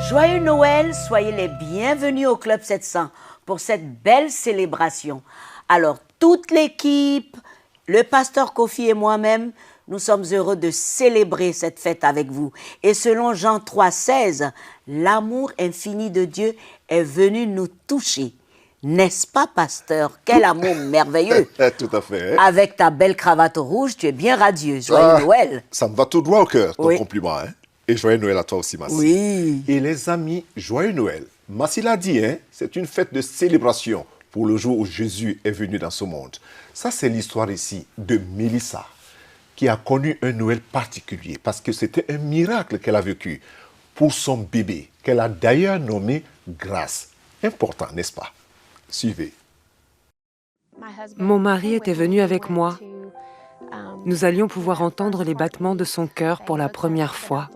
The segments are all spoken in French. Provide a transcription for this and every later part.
Joyeux Noël, soyez les bienvenus au Club 700 pour cette belle célébration. Alors, toute l'équipe, le pasteur Kofi et moi-même, nous sommes heureux de célébrer cette fête avec vous. Et selon Jean 3,16, l'amour infini de Dieu est venu nous toucher. N'est-ce pas, pasteur? Quel amour merveilleux! Tout à fait. Hein? Avec ta belle cravate rouge, tu es bien radieux. Joyeux Noël! Ça me va tout droit au cœur, ton Oui. compliment. Hein? Et joyeux Noël à toi aussi, Massi. Oui. Et les amis, joyeux Noël. Massi l'a dit, hein? C'est une fête de célébration pour le jour où Jésus est venu dans ce monde. Ça, c'est l'histoire ici de Mélissa, qui a connu un Noël particulier parce que c'était un miracle qu'elle a vécu pour son bébé, qu'elle a d'ailleurs nommé Grâce. Important, n'est-ce pas? Suivez. Mon mari était venu avec moi. Nous allions pouvoir entendre les battements de son cœur pour la première fois.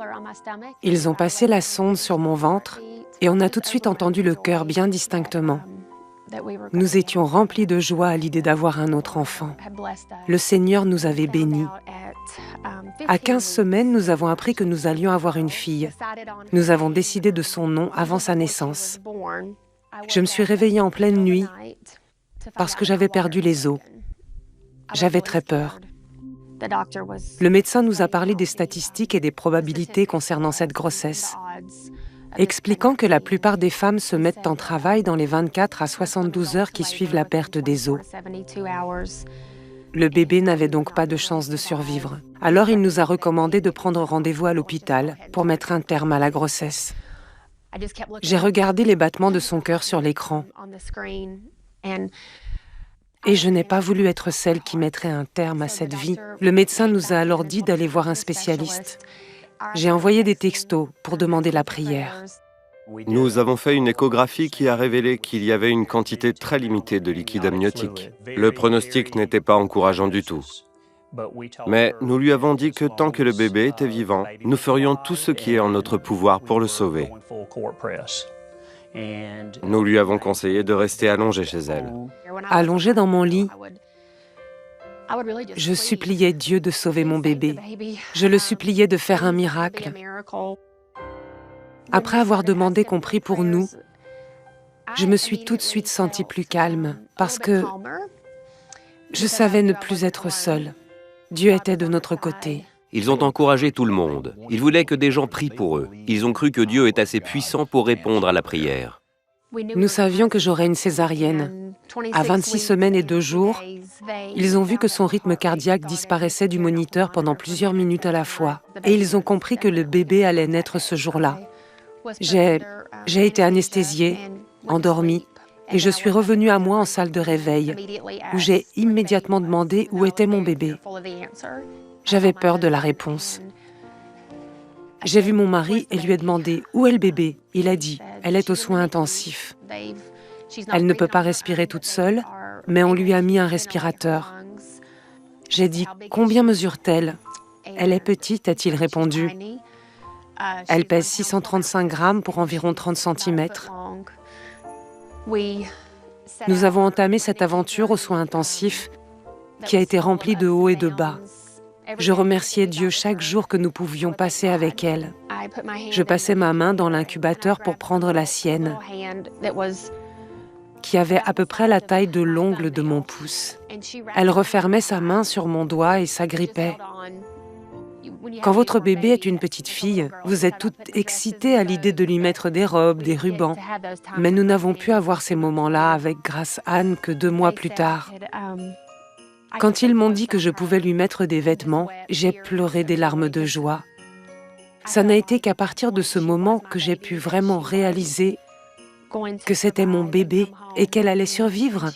Ils ont passé la sonde sur mon ventre et on a tout de suite entendu le cœur bien distinctement. Nous étions remplis de joie à l'idée d'avoir un autre enfant. Le Seigneur nous avait bénis. À 15 semaines, nous avons appris que nous allions avoir une fille. Nous avons décidé de son nom avant sa naissance. Je me suis réveillée en pleine nuit parce que j'avais perdu les os. J'avais très peur. Le médecin nous a parlé des statistiques et des probabilités concernant cette grossesse, expliquant que la plupart des femmes se mettent en travail dans les 24 à 72 heures qui suivent la perte des os. Le bébé n'avait donc pas de chance de survivre. Alors il nous a recommandé de prendre rendez-vous à l'hôpital pour mettre un terme à la grossesse. J'ai regardé les battements de son cœur sur l'écran et je n'ai pas voulu être celle qui mettrait un terme à cette vie. Le médecin nous a alors dit d'aller voir un spécialiste. J'ai envoyé des textos pour demander la prière. Nous avons fait une échographie qui a révélé qu'il y avait une quantité très limitée de liquide amniotique. Le pronostic n'était pas encourageant du tout. Mais nous lui avons dit que tant que le bébé était vivant, nous ferions tout ce qui est en notre pouvoir pour le sauver. Nous lui avons conseillé de rester allongée chez elle. Allongée dans mon lit, je suppliais Dieu de sauver mon bébé. Je le suppliais de faire un miracle. Après avoir demandé qu'on prie pour nous, je me suis tout de suite sentie plus calme parce que je savais ne plus être seule. Dieu était de notre côté. Ils ont encouragé tout le monde. Ils voulaient que des gens prient pour eux. Ils ont cru que Dieu est assez puissant pour répondre à la prière. Nous savions que j'aurais une césarienne. À 26 semaines et 2 jours, ils ont vu que son rythme cardiaque disparaissait du moniteur pendant plusieurs minutes à la fois. Et ils ont compris que le bébé allait naître ce jour-là. J'ai été anesthésiée, endormie, et je suis revenue à moi en salle de réveil, où j'ai immédiatement demandé où était mon bébé. J'avais peur de la réponse. J'ai vu mon mari et lui ai demandé « Où est le bébé ?» Il a dit « Elle est aux soins intensifs. Elle ne peut pas respirer toute seule, mais on lui a mis un respirateur. » J'ai dit « Combien mesure-t-elle » ? « Elle est petite » a-t-il répondu. « Elle pèse 635 grammes pour environ 30 cm. » Nous avons entamé cette aventure aux soins intensifs qui a été remplie de hauts et de bas. Je remerciais Dieu chaque jour que nous pouvions passer avec elle. Je passais ma main dans l'incubateur pour prendre la sienne, qui avait à peu près la taille de l'ongle de mon pouce. Elle refermait sa main sur mon doigt et s'agrippait. Quand votre bébé est une petite fille, vous êtes toutes excitées à l'idée de lui mettre des robes, des rubans. Mais nous n'avons pu avoir ces moments-là avec Grace Anne que 2 mois plus tard. Quand ils m'ont dit que je pouvais lui mettre des vêtements, j'ai pleuré des larmes de joie. Ça n'a été qu'à partir de ce moment que j'ai pu vraiment réaliser que c'était mon bébé et qu'elle allait survivre,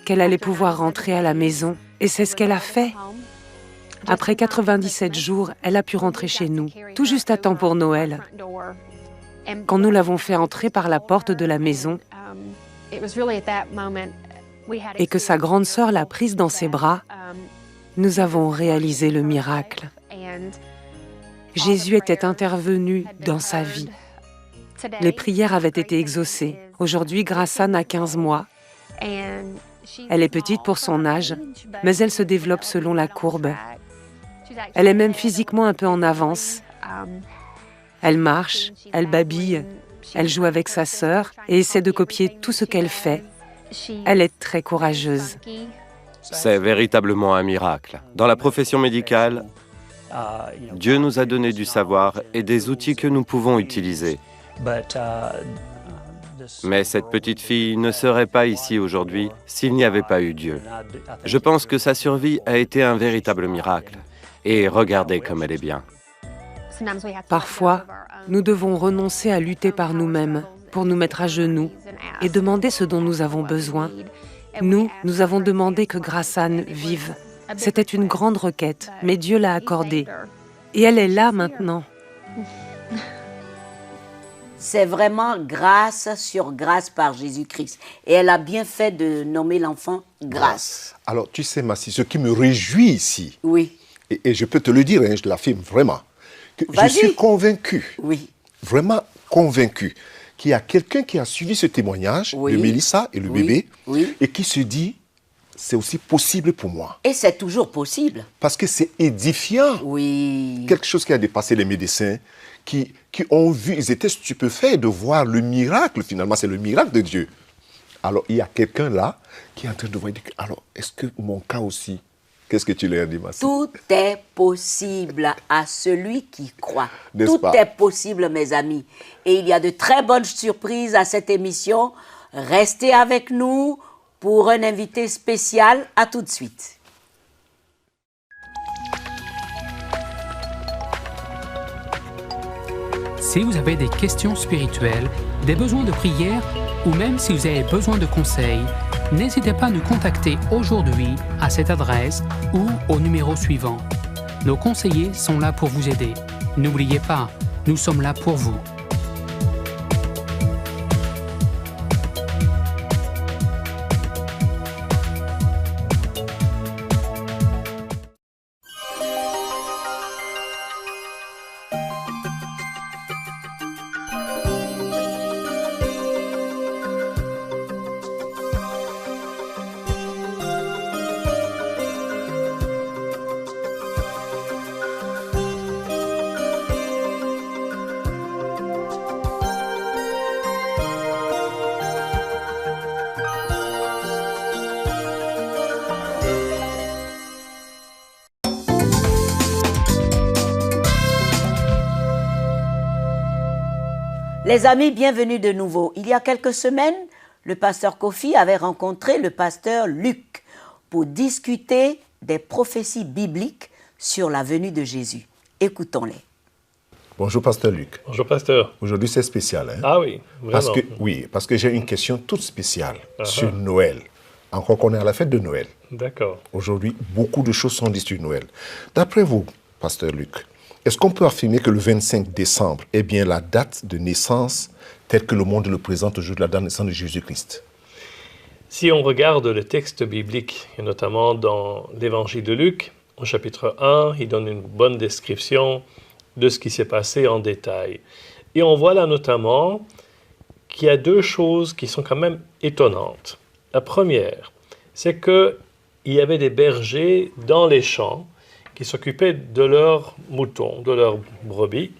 qu'elle allait pouvoir rentrer à la maison. Et c'est ce qu'elle a fait. Après 97 jours, elle a pu rentrer chez nous, tout juste à temps pour Noël. Quand nous l'avons fait entrer par la porte de la maison et que sa grande sœur l'a prise dans ses bras, nous avons réalisé le miracle. Jésus était intervenu dans sa vie. Les prières avaient été exaucées. Aujourd'hui, Grace Anne a 15 mois. Elle est petite pour son âge, mais elle se développe selon la courbe. Elle est même physiquement un peu en avance. Elle marche, elle babille, elle joue avec sa sœur et essaie de copier tout ce qu'elle fait. Elle est très courageuse. C'est véritablement un miracle. Dans la profession médicale, Dieu nous a donné du savoir et des outils que nous pouvons utiliser. Mais cette petite fille ne serait pas ici aujourd'hui s'il n'y avait pas eu Dieu. Je pense que sa survie a été un véritable miracle. Et regardez comme elle est bien. Parfois, nous devons renoncer à lutter par nous-mêmes pour nous mettre à genoux et demander ce dont nous avons besoin. Nous avons demandé que Grâce-Anne vive. C'était une grande requête, mais Dieu l'a accordée. Et elle est là maintenant. C'est vraiment grâce sur grâce par Jésus-Christ. Et elle a bien fait de nommer l'enfant Grâce. Alors, tu sais, Massi, ce qui me réjouit ici, Oui. et je peux te le dire, je l'affirme vraiment, que je Vas-y. suis convaincu, Oui. vraiment convaincu, qu'il y a quelqu'un qui a suivi ce témoignage Oui. de Mélissa et le Oui. bébé, Oui. et qui se dit, c'est aussi possible pour moi. Et c'est toujours possible. Parce que c'est édifiant. Oui. Quelque chose qui a dépassé les médecins, qui ont vu, ils étaient stupéfaits de voir le miracle, finalement, c'est le miracle de Dieu. Alors, il y a quelqu'un là qui est en train de voir, alors, est-ce que mon cas aussi, qu'est-ce que tu leur dis, Massi? Tout est possible à celui qui croit. N'est-ce Tout pas? est possible, mes amis. Et il y a de très bonnes surprises à cette émission. Restez avec nous pour un invité spécial. À tout de suite. Si vous avez des questions spirituelles, des besoins de prière ou même si vous avez besoin de conseils, n'hésitez pas à nous contacter aujourd'hui à cette adresse ou au numéro suivant. Nos conseillers sont là pour vous aider. N'oubliez pas, nous sommes là pour vous. Les amis, bienvenue de nouveau. Il y a quelques semaines, le pasteur Kofi avait rencontré le pasteur Luc pour discuter des prophéties bibliques sur la venue de Jésus. Écoutons-les. Bonjour, pasteur Luc. Bonjour, pasteur. Aujourd'hui, c'est spécial. Hein? Ah oui, vraiment. Parce que j'ai une question toute spéciale sur Noël. Encore qu'on est à la fête de Noël. D'accord. Aujourd'hui, beaucoup de choses sont dites sur Noël. D'après vous, pasteur Luc, est-ce qu'on peut affirmer que le 25 décembre est bien la date de naissance telle que le monde le présente aujourd'hui, la date de naissance de Jésus-Christ? Si on regarde le texte biblique, et notamment dans l'évangile de Luc, au chapitre 1, il donne une bonne description de ce qui s'est passé en détail. Et on voit là notamment qu'il y a deux choses qui sont quand même étonnantes. La première, c'est qu'il y avait des bergers dans les champs qui s'occupaient de leurs moutons, de leurs brebis.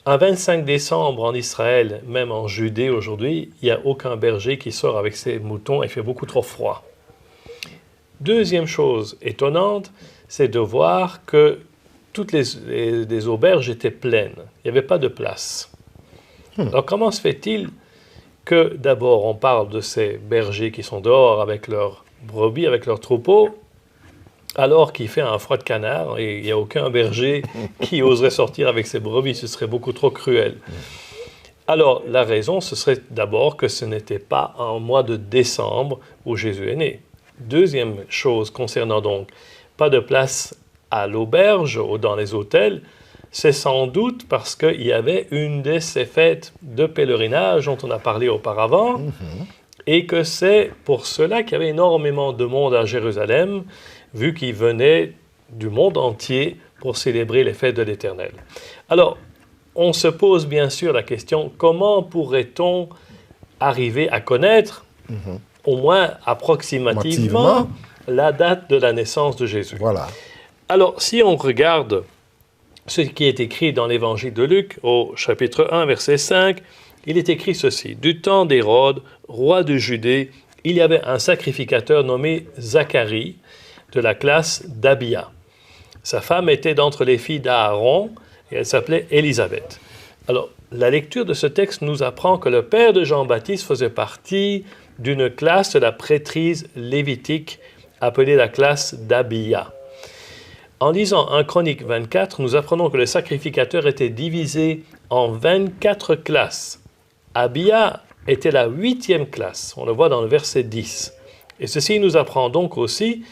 Un 25 décembre en Israël, même en Judée aujourd'hui, il n'y a aucun berger qui sort avec ses moutons, il fait beaucoup trop froid. Deuxième chose étonnante, c'est de voir que toutes les auberges étaient pleines. Il n'y avait pas de place. Alors comment se fait-il que d'abord on parle de ces bergers qui sont dehors avec leurs brebis, avec leurs troupeaux, alors qu'il fait un froid de canard et il n'y a aucun berger qui oserait sortir avec ses brebis, ce serait beaucoup trop cruel. Alors la raison, ce serait d'abord que ce n'était pas un mois de décembre où Jésus est né. Deuxième chose concernant donc pas de place à l'auberge ou dans les hôtels, c'est sans doute parce qu'il y avait une de ces fêtes de pèlerinage dont on a parlé auparavant, et que c'est pour cela qu'il y avait énormément de monde à Jérusalem, vu qu'ils venaient du monde entier pour célébrer les fêtes de l'Éternel. Alors, on se pose bien sûr la question, comment pourrait-on arriver à connaître, au moins approximativement, la date de la naissance de Jésus? Voilà. Alors, si on regarde ce qui est écrit dans l'évangile de Luc, au chapitre 1, verset 5, il est écrit ceci. « Du temps d'Hérode, roi de Judée, il y avait un sacrificateur nommé Zacharie, de la classe d'Abia. Sa femme était d'entre les filles d'Aaron, et elle s'appelait Élisabeth. » Alors, la lecture de ce texte nous apprend que le père de Jean-Baptiste faisait partie d'une classe de la prêtrise lévitique appelée la classe d'Abia. En lisant 1 Chronique 24, nous apprenons que le sacrificateur était divisé en 24 classes. Abia était la 8e classe, on le voit dans le verset 10. Et ceci nous apprend donc aussi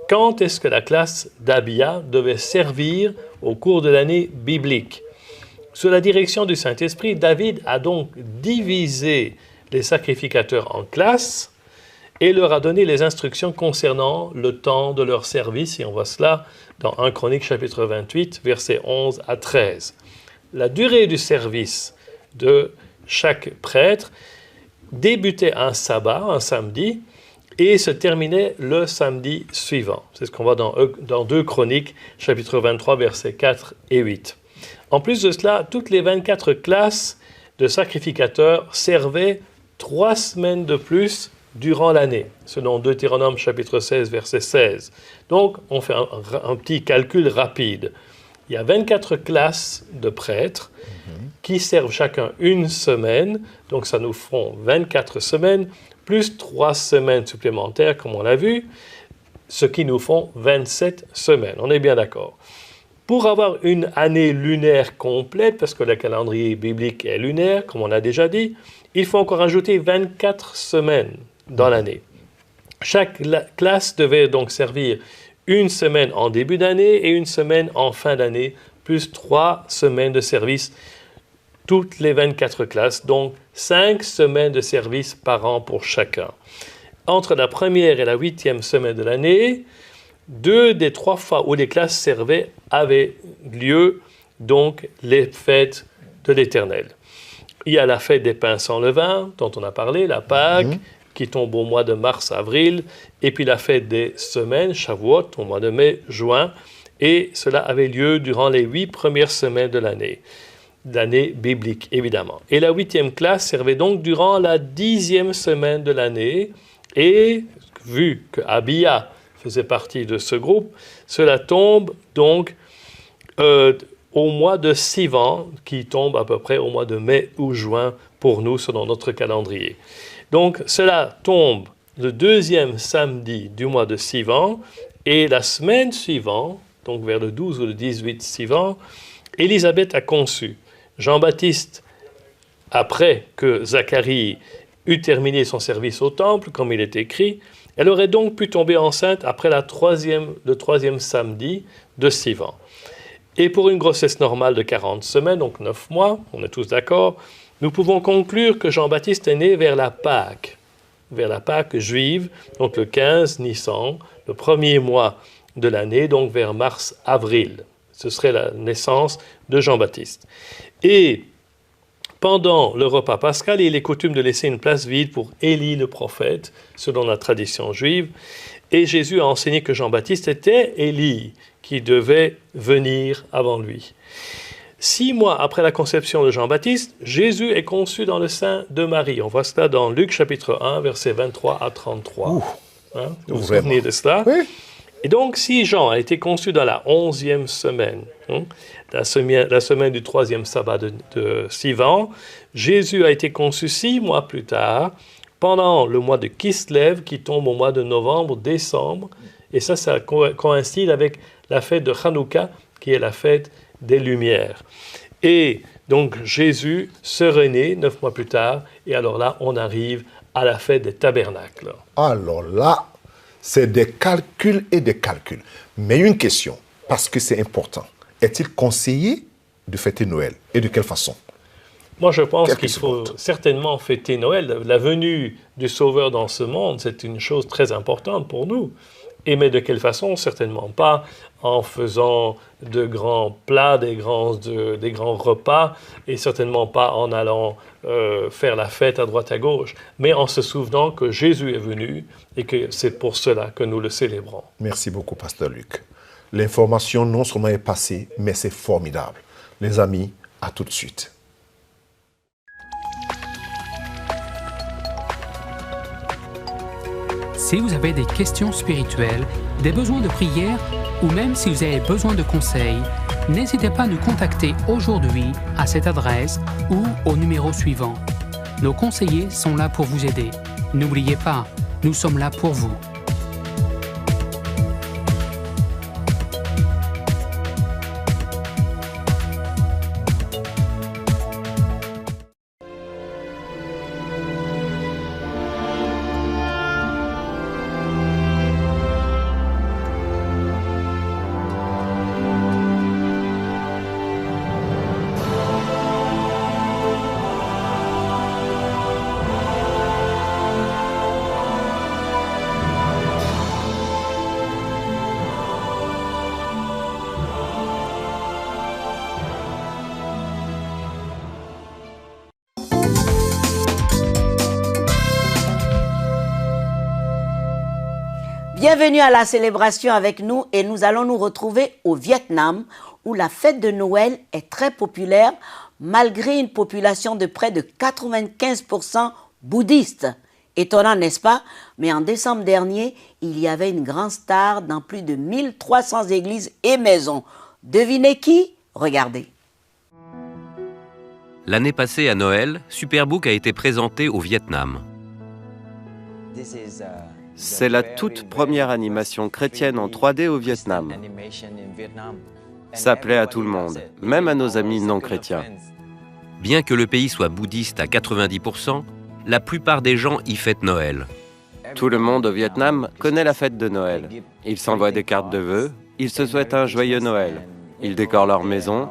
quand est-ce que la classe d'Abia devait servir au cours de l'année biblique. Sous la direction du Saint-Esprit, David a donc divisé les sacrificateurs en classes et leur a donné les instructions concernant le temps de leur service. Et on voit cela dans 1 Chronique chapitre 28, versets 11 à 13. La durée du service de chaque prêtre débutait un sabbat, un samedi, et se terminait le samedi suivant. C'est ce qu'on voit dans 2 Chroniques chapitre 23, versets 4 et 8. En plus de cela, toutes les 24 classes de sacrificateurs servaient 3 semaines de plus durant l'année, selon Deutéronome chapitre 16, verset 16. Donc, on fait un petit calcul rapide. Il y a 24 classes de prêtres qui servent chacun une semaine, donc ça nous font 24 semaines, plus 3 semaines supplémentaires, comme on l'a vu, ce qui nous font 27 semaines. On est bien d'accord. Pour avoir une année lunaire complète, parce que le calendrier biblique est lunaire, comme on a déjà dit, il faut encore ajouter 24 semaines dans l'année. Chaque classe devait donc servir une semaine en début d'année et une semaine en fin d'année, plus 3 semaines de service, toutes les 24 classes, donc 5 semaines de service par an pour chacun. Entre la première et la 8e semaine de l'année, 2 des 3 fois où les classes servaient avaient lieu, donc les fêtes de l'Éternel. Il y a la fête des pains sans levain, dont on a parlé, la Pâque, qui tombe au mois de mars-avril, et puis la fête des semaines, Shavuot, au mois de mai-juin, et cela avait lieu durant les 8 premières semaines de l'année biblique, évidemment. Et la 8e classe servait donc durant la 10e semaine de l'année, et vu que Abia faisait partie de ce groupe, cela tombe donc au mois de Sivan, qui tombe à peu près au mois de mai ou juin pour nous, selon notre calendrier. Donc, cela tombe le 2e samedi du mois de Sivan, et la semaine suivante, donc vers le 12 ou le 18 Sivan, Élisabeth a conçu. Jean-Baptiste, après que Zacharie eut terminé son service au temple, comme il est écrit, elle aurait donc pu tomber enceinte après le 3e samedi de Sivan. Et pour une grossesse normale de 40 semaines, donc 9 mois, on est tous d'accord, nous pouvons conclure que Jean-Baptiste est né vers la Pâque juive, donc le 15 Nissan, le premier mois de l'année, donc vers mars-avril. Ce serait la naissance de Jean-Baptiste. Et pendant le repas pascal, il est coutume de laisser une place vide pour Élie le prophète, selon la tradition juive. Et Jésus a enseigné que Jean-Baptiste était Élie, qui devait venir avant lui. 6 mois après la conception de Jean-Baptiste, Jésus est conçu dans le sein de Marie. On voit cela dans Luc chapitre 1, versets 23 à 33. Vous vous souvenez de cela? Oui. Et donc, si Jean a été conçu dans la 11e semaine, la semaine du 3e sabbat de Sivan, Jésus a été conçu 6 mois plus tard, pendant le mois de Kislev, qui tombe au mois de novembre, décembre, et ça coïncide avec la fête de Hanouka, qui est la fête des Lumières. Et donc, Jésus serait né 9 mois plus tard, et alors là, on arrive à la fête des tabernacles. Alors là, c'est des calculs et des calculs. Mais une question, parce que c'est important. Est-il conseillé de fêter Noël? Et de quelle façon? Moi, je pense qu'il faut certainement fêter Noël. La venue du Sauveur dans ce monde, c'est une chose très importante pour nous. Mais de quelle façon? Certainement pas en faisant de grands plats, des grands repas, et certainement pas en allant faire la fête à droite à gauche, mais en se souvenant que Jésus est venu et que c'est pour cela que nous le célébrons. Merci beaucoup, Pasteur Luc. L'information non seulement est passée, mais c'est formidable. Les amis, à tout de suite. Si vous avez des questions spirituelles, des besoins de prière ou même si vous avez besoin de conseils, n'hésitez pas à nous contacter aujourd'hui à cette adresse ou au numéro suivant. Nos conseillers sont là pour vous aider. N'oubliez pas, nous sommes là pour vous. Bienvenue à la célébration avec nous et nous allons nous retrouver au Vietnam où la fête de Noël est très populaire malgré une population de près de 95% bouddhiste. Étonnant, n'est-ce pas? Mais en décembre dernier, il y avait une grande star dans plus de 1300 églises et maisons. Devinez qui? Regardez. L'année passée à Noël, Superbook a été présenté au Vietnam. C'est la toute première animation chrétienne en 3D au Vietnam. Ça plaît à tout le monde, même à nos amis non chrétiens. Bien que le pays soit bouddhiste à 90%, la plupart des gens y fêtent Noël. Tout le monde au Vietnam connaît la fête de Noël. Ils s'envoient des cartes de vœux, ils se souhaitent un joyeux Noël. Ils décorent leur maison,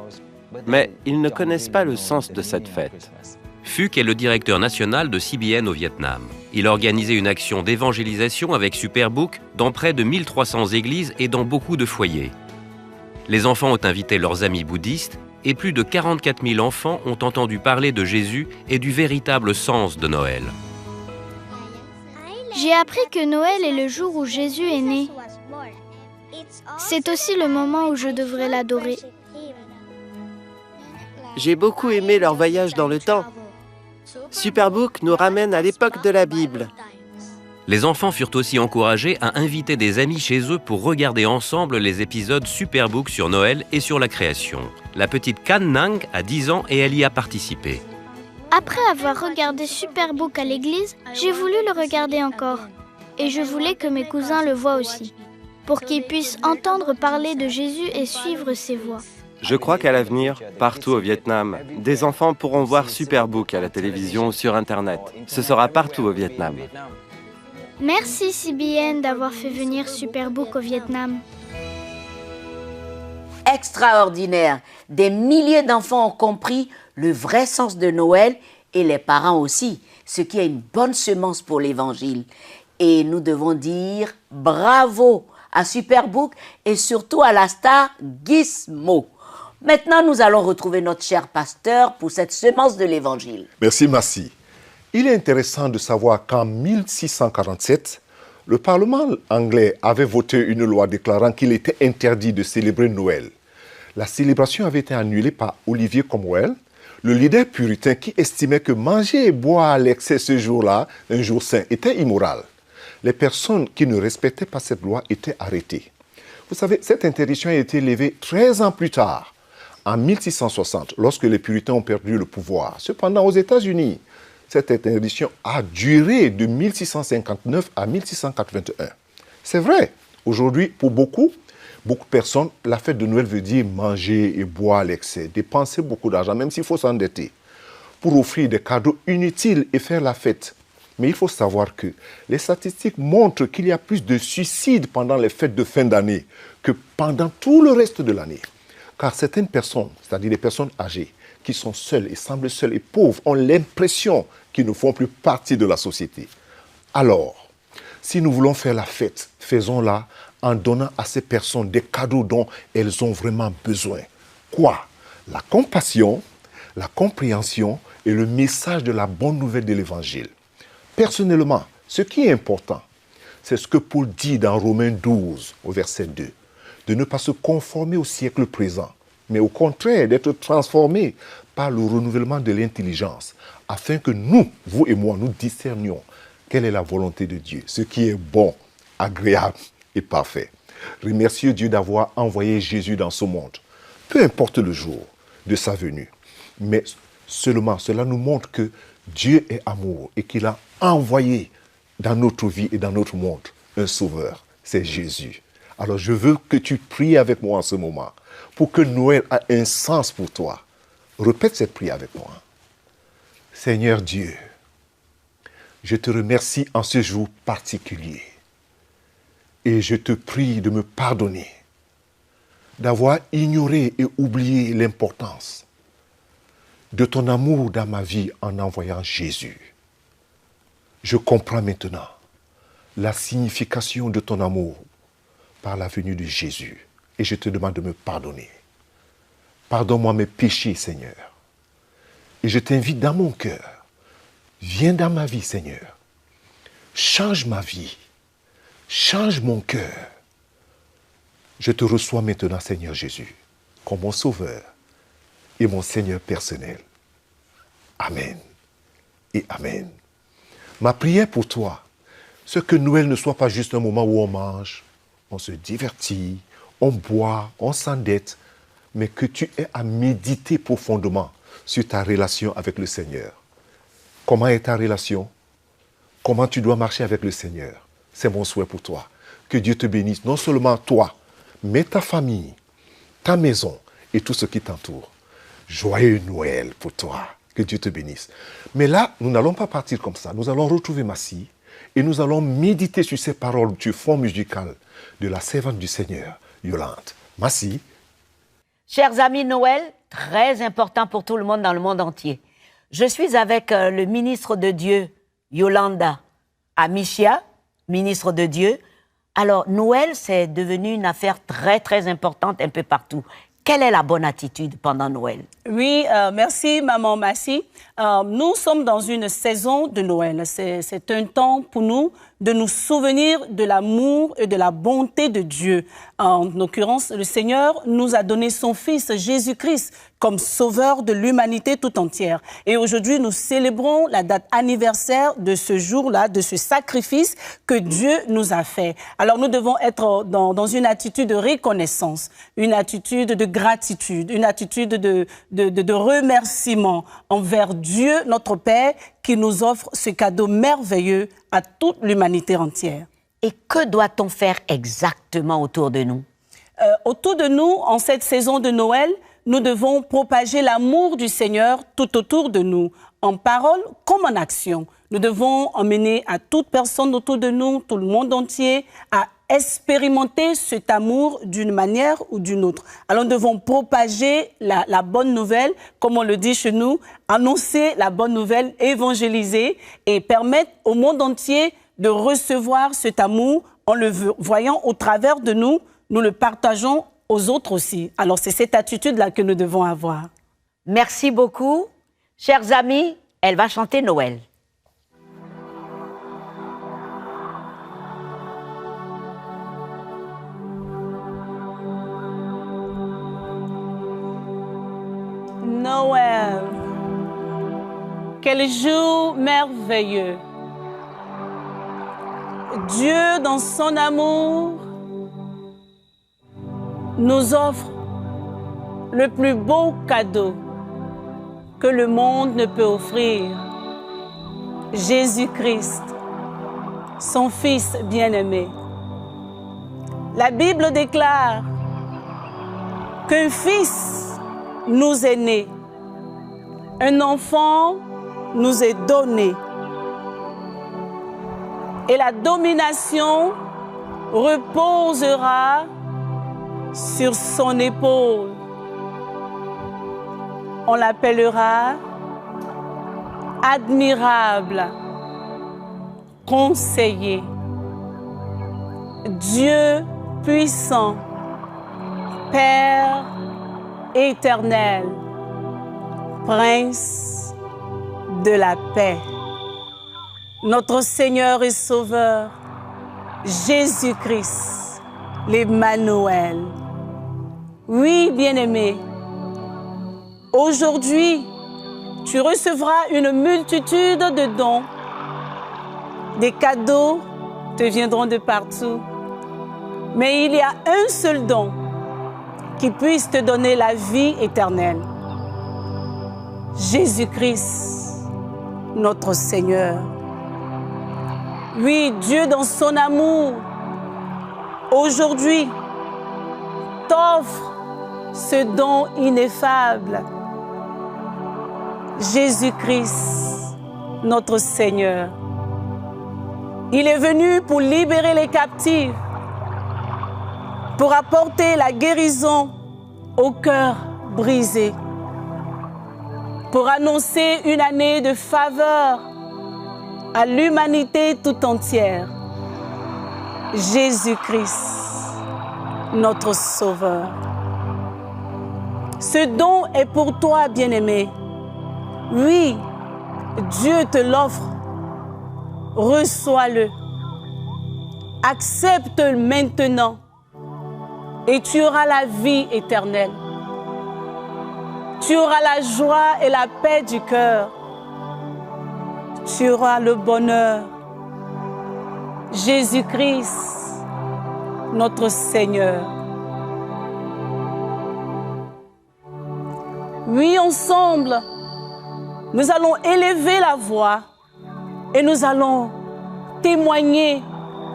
mais ils ne connaissent pas le sens de cette fête. Phuc est le directeur national de CBN au Vietnam. Il a organisé une action d'évangélisation avec Superbook dans près de 1300 églises et dans beaucoup de foyers. Les enfants ont invité leurs amis bouddhistes et plus de 44 000 enfants ont entendu parler de Jésus et du véritable sens de Noël. J'ai appris que Noël est le jour où Jésus est né. C'est aussi le moment où je devrais l'adorer. J'ai beaucoup aimé leur voyage dans le temps. Superbook nous ramène à l'époque de la Bible. Les enfants furent aussi encouragés à inviter des amis chez eux pour regarder ensemble les épisodes Superbook sur Noël et sur la création. La petite Can Nang a 10 ans et elle y a participé. Après avoir regardé Superbook à l'église, j'ai voulu le regarder encore. Et je voulais que mes cousins le voient aussi, pour qu'ils puissent entendre parler de Jésus et suivre ses voies. Je crois qu'à l'avenir, partout au Vietnam, des enfants pourront voir Superbook à la télévision ou sur Internet. Ce sera partout au Vietnam. Merci CBN d'avoir fait venir Superbook au Vietnam. Extraordinaire! Des milliers d'enfants ont compris le vrai sens de Noël et les parents aussi, ce qui est une bonne semence pour l'Évangile. Et nous devons dire bravo à Superbook et surtout à la star Gizmo. Maintenant, nous allons retrouver notre cher pasteur pour cette semence de l'Évangile. Merci, Massi. Il est intéressant de savoir qu'en 1647, le Parlement anglais avait voté une loi déclarant qu'il était interdit de célébrer Noël. La célébration avait été annulée par Oliver Cromwell, le leader puritain qui estimait que manger et boire à l'excès ce jour-là, un jour saint, était immoral. Les personnes qui ne respectaient pas cette loi étaient arrêtées. Vous savez, cette interdiction a été levée 13 ans plus tard, en 1660, lorsque les puritains ont perdu le pouvoir. Cependant, aux États-Unis, cette interdiction a duré de 1659 à 1681. C'est vrai, aujourd'hui, pour beaucoup de personnes, la fête de Noël veut dire manger et boire à l'excès, dépenser beaucoup d'argent, même s'il faut s'endetter, pour offrir des cadeaux inutiles et faire la fête. Mais il faut savoir que les statistiques montrent qu'il y a plus de suicides pendant les fêtes de fin d'année que pendant tout le reste de l'année. Car certaines personnes, c'est-à-dire les personnes âgées, qui sont seules et semblent seules et pauvres, ont l'impression qu'ils ne font plus partie de la société. Alors, si nous voulons faire la fête, faisons-la en donnant à ces personnes des cadeaux dont elles ont vraiment besoin. Quoi? La compassion, la compréhension et le message de la bonne nouvelle de l'Évangile. Personnellement, ce qui est important, c'est ce que Paul dit dans Romains 12, au verset 2. de ne pas se conformer au siècle présent, mais au contraire d'être transformés par le renouvellement de l'intelligence, afin que nous, vous et moi, nous discernions quelle est la volonté de Dieu, ce qui est bon, agréable et parfait. Remerciez Dieu d'avoir envoyé Jésus dans ce monde, peu importe le jour de sa venue, mais seulement cela nous montre que Dieu est amour et qu'il a envoyé dans notre vie et dans notre monde un sauveur, c'est Jésus. Alors je veux que tu pries avec moi en ce moment pour que Noël ait un sens pour toi. Répète cette prière avec moi. Seigneur Dieu, je te remercie en ce jour particulier et je te prie de me pardonner d'avoir ignoré et oublié l'importance de ton amour dans ma vie en envoyant Jésus. Je comprends maintenant la signification de ton amour par la venue de Jésus et je te demande de me pardonner. Pardonne-moi mes péchés, Seigneur. Et je t'invite dans mon cœur. Viens dans ma vie, Seigneur. Change ma vie. Change mon cœur. Je te reçois maintenant, Seigneur Jésus, comme mon Sauveur et mon Seigneur personnel. Amen et Amen. Ma prière pour toi, c'est que Noël ne soit pas juste un moment où on mange, on se divertit, on boit, on s'endette, mais que tu aies à méditer profondément sur ta relation avec le Seigneur. Comment est ta relation? Comment tu dois marcher avec le Seigneur? C'est mon souhait pour toi. Que Dieu te bénisse, non seulement toi, mais ta famille, ta maison et tout ce qui t'entoure. Joyeux Noël pour toi. Que Dieu te bénisse. Mais là, nous n'allons pas partir comme ça. Nous allons retrouver Massi et nous allons méditer sur ces paroles du fond musical de la servante du Seigneur, Yolande. Massi. Chers amis, Noël, très important pour tout le monde dans le monde entier. Je suis avec le ministre de Dieu, Yolanda Amichia, ministre de Dieu. Alors, Noël, c'est devenu une affaire très, très importante un peu partout. Quelle est la bonne attitude pendant Noël? Oui, merci Maman Massi. Nous sommes dans une saison de Noël. C'est un temps pour nous de nous souvenir de l'amour et de la bonté de Dieu. En l'occurrence, le Seigneur nous a donné son Fils Jésus-Christ comme sauveur de l'humanité tout entière. Et aujourd'hui, nous célébrons la date anniversaire de ce jour-là, de ce sacrifice que Dieu nous a fait. Alors nous devons être dans une attitude de reconnaissance, une attitude de gratitude, une attitude de remerciement envers Dieu, notre Père, qui nous offre ce cadeau merveilleux à toute l'humanité entière. Et que doit-on faire exactement autour de nous? Autour de nous, en cette saison de Noël, nous devons propager l'amour du Seigneur tout autour de nous, en parole comme en action. Nous devons emmener à toute personne autour de nous, tout le monde entier, à expérimenter cet amour d'une manière ou d'une autre. Alors nous devons propager la bonne nouvelle, comme on le dit chez nous, annoncer la bonne nouvelle, évangéliser et permettre au monde entier de recevoir cet amour en le voyant au travers de nous, nous le partageons aux autres aussi. Alors c'est cette attitude-là que nous devons avoir. Merci beaucoup. Chers amis, elle va chanter Noël. Noël, quel jour merveilleux. Dieu, dans son amour, nous offre le plus beau cadeau que le monde ne peut offrir. Jésus-Christ, son Fils bien-aimé. La Bible déclare qu'un Fils nous est né, un enfant nous est donné, et la domination reposera sur son épaule. On l'appellera admirable, conseiller, Dieu puissant, Père éternel, Prince de la paix. Notre Seigneur et Sauveur, Jésus-Christ, l'Emmanuel. Oui, bien-aimé, aujourd'hui, tu recevras une multitude de dons. Des cadeaux te viendront de partout. Mais il y a un seul don qui puisse te donner la vie éternelle. Jésus-Christ, notre Seigneur. Oui, Dieu dans son amour, aujourd'hui, t'offre ce don ineffable. Jésus-Christ, notre Seigneur. Il est venu pour libérer les captifs, pour apporter la guérison au cœur brisé, pour annoncer une année de faveur à l'humanité tout entière. Jésus-Christ, notre Sauveur. Ce don est pour toi, bien-aimé. Oui, Dieu te l'offre. Reçois-le. Accepte-le maintenant et tu auras la vie éternelle. Tu auras la joie et la paix du cœur. Tu auras le bonheur. Jésus-Christ, notre Seigneur. Oui, ensemble, nous allons élever la voix et nous allons témoigner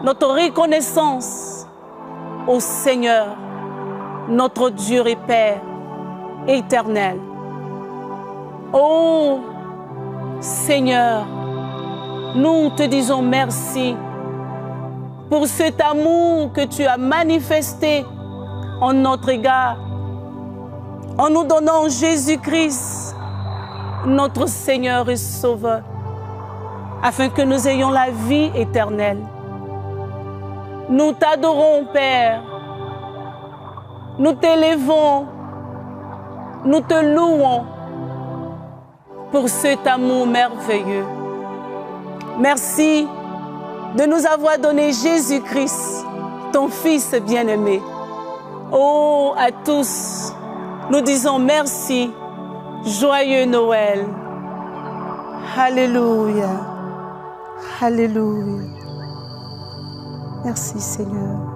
notre reconnaissance au Seigneur, notre Dieu et Père éternel. Oh Seigneur, nous te disons merci pour cet amour que tu as manifesté en notre égard, en nous donnant Jésus-Christ, notre Seigneur et Sauveur, afin que nous ayons la vie éternelle. Nous t'adorons, Père. Nous t'élevons. Nous te louons pour cet amour merveilleux. Merci de nous avoir donné Jésus-Christ, ton Fils bien-aimé. Oh, à tous, nous disons merci. Joyeux Noël. Alléluia. Alléluia. Merci Seigneur.